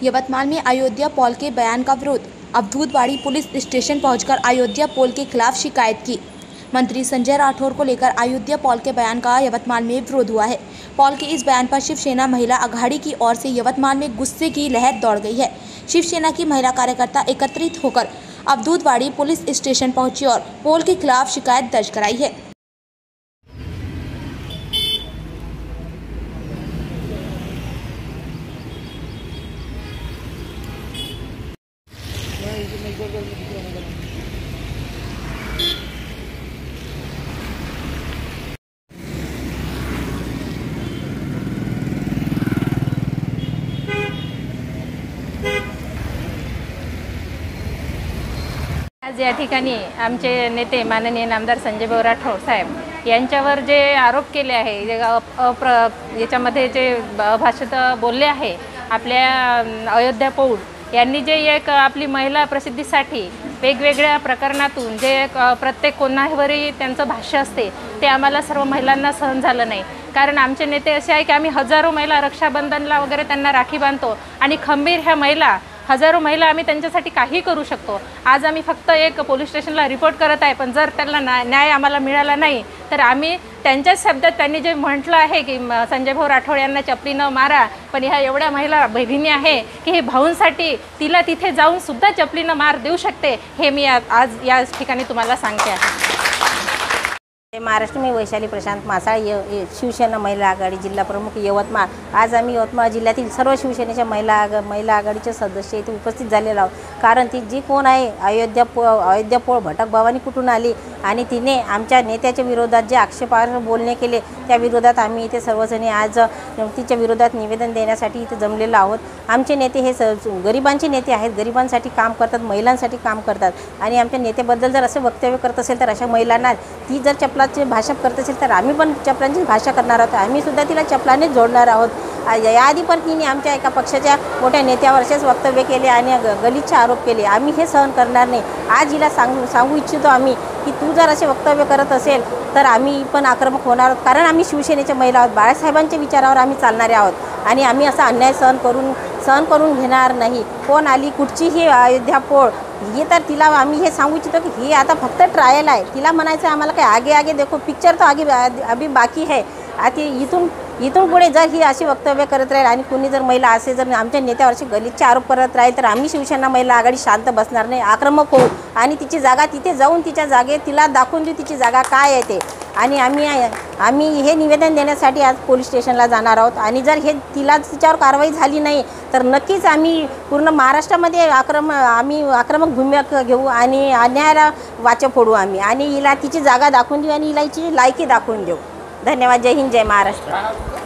यवतमाल में अयोध्या पोल के बयान का विरोध। अवधूतवाड़ी पुलिस स्टेशन पहुंचकर अयोध्या पोल के खिलाफ शिकायत की। मंत्री संजय राठौर को लेकर अयोध्या पोल के बयान का यवतमाल में विरोध हुआ है। पोल के इस बयान पर शिवसेना महिला अघाड़ी की ओर से यवतमाल में गुस्से की लहर दौड़ गई है। शिवसेना की महिला कार्यकर्ता एकत्रित होकर अवधूतवाड़ी पुलिस स्टेशन पहुंची और पोल के खिलाफ शिकायत दर्ज कराई है। आज या ठिकाणी आमचे नेते माननीय नामदार संजय राठौर साहेब यांच्यावर जे आरोप केले आहे, जे याच्यामध्ये जे भाषित बोलले आहे, आपल्या अयोध्या पौल यांनी जे एक आपली महिला प्रसिद्धीसाठी वेगवेगळ्या प्रकरणातून जे एक प्रत्येक कोणावरही त्यांचं भाष्य असते ते आम्हाला सर्व महिलांना सहन झालं नाही। कारण आमचे नेते असे आहे की आम्ही हजारो महिला रक्षाबंधनला वगैरे त्यांना राखी बांधतो आणि खंबीर ह्या महिला हजारो महिला आम्ही त्यांच्यासाठी काही करू शकतो। आज आम्ही फक्त एक पोलीस स्टेशनला रिपोर्ट करत आहे, पण जर त्यांना न्याय आम्हाला मिळाला नाही तर आम्ही त्यांच्याच शब्दात त्यांनी जे म्हटलं आहे की संजय भाऊ राठोड यांना चपलीनं मारा, पण ह्या एवढ्या महिला भगिनी आहे की हे भाऊंसाठी तिला तिथे जाऊन सुद्धा चपलीनं मार देऊ शकते, हे मी आज या ठिकाणी तुम्हाला सांगते आहे। महाराष्ट्र में वैशाली प्रशांत मासाळ, शिवसेना महिला आघाडी जिल्हा प्रमुख यवतमाळ। आज आम्ही यवतमाळ जिल्ह्यातील सर्व शिवसेनेच्या महिला आघाडीचे सदस्य इथे उपस्थित झालेलो आहोत। कारण ती जी कोण आहे अयोध्या पोळ भटक भवानी कुठून आली आणि तिने आमच्या नेत्याच्या विरोधात जे आक्षेपार्ह बोलणे केले त्या विरोधात आम्ही इथे सर्वजणी आज तिच्या विरोधात निवेदन देण्यासाठी इथे जमलेलो आहोत। आमचे नेते हे गरिबांचे नेते आहेत, गरिबांसाठी काम करतात, महिलांसाठी काम करतात आणि आमच्या नेत्याबद्दल जर असे वक्तव्य करत असेल तर अशा महिलांना ती जर चपलाची भाषा करत असेल तर आम्ही पण चपलांची भाषा करणार आहोत, आम्ही सुद्धा तिला चपलानेच जोडणार आहोत। याआधी पण तिने आमच्या एका पक्षाच्या मोठ्या नेत्यावरचेच वक्तव्य केले आणि गलिच्छ आरोप केले, आम्ही हे सहन करणार नाही। आज हिला सांगू इच्छितो आम्ही की तू जर असे वक्तव्य करत असेल तर आम्ही पण आक्रमक होणार आहोत, कारण आम्ही शिवसेनेच्या महिला आहोत, बाळासाहेबांच्या विचारावर आम्ही चालणारे आहोत आणि आम्ही असा अन्याय सहन करून घेणार नाही। कोण आली कुठची ही अयोध्या पोळ हे तर तिला आम्ही हे सांगू इच्छितो की ही आता फक्त ट्रायल आहे, तिला म्हणायचं आम्हाला काय आगे देखो पिक्चर तो अभी बाकी है। आता इथून पुढे जर ही अशी वक्तव्य करत राहील आणि कुणी जर महिला असे जर आमच्या नेत्यावरचे गलिच्छ आरोप करत राहील तर आम्ही शिवसेना महिला आघाडी शांत बसणार नाही, आक्रमक होऊ आणि तिची जागा तिथे जाऊन तिच्या जागेत तिला दाखवून देऊ तिची जागा काय आहे ते। आणि आम्ही हे निवेदन देण्यासाठी आज पोलीस स्टेशनला जाणार आहोत आणि जर तिच्यावर कारवाई झाली नाही तर नक्कीच आम्ही पूर्ण महाराष्ट्रामध्ये आक्रमक भूमिका घेऊ आणि अन्यायाला वाचा फोडू आम्ही आणि हिला तिची जागा दाखवून देऊ आणि हिला हिची लायकी दाखवून देऊ। धन्यवाद। जय हिंद, जय महाराष्ट्र।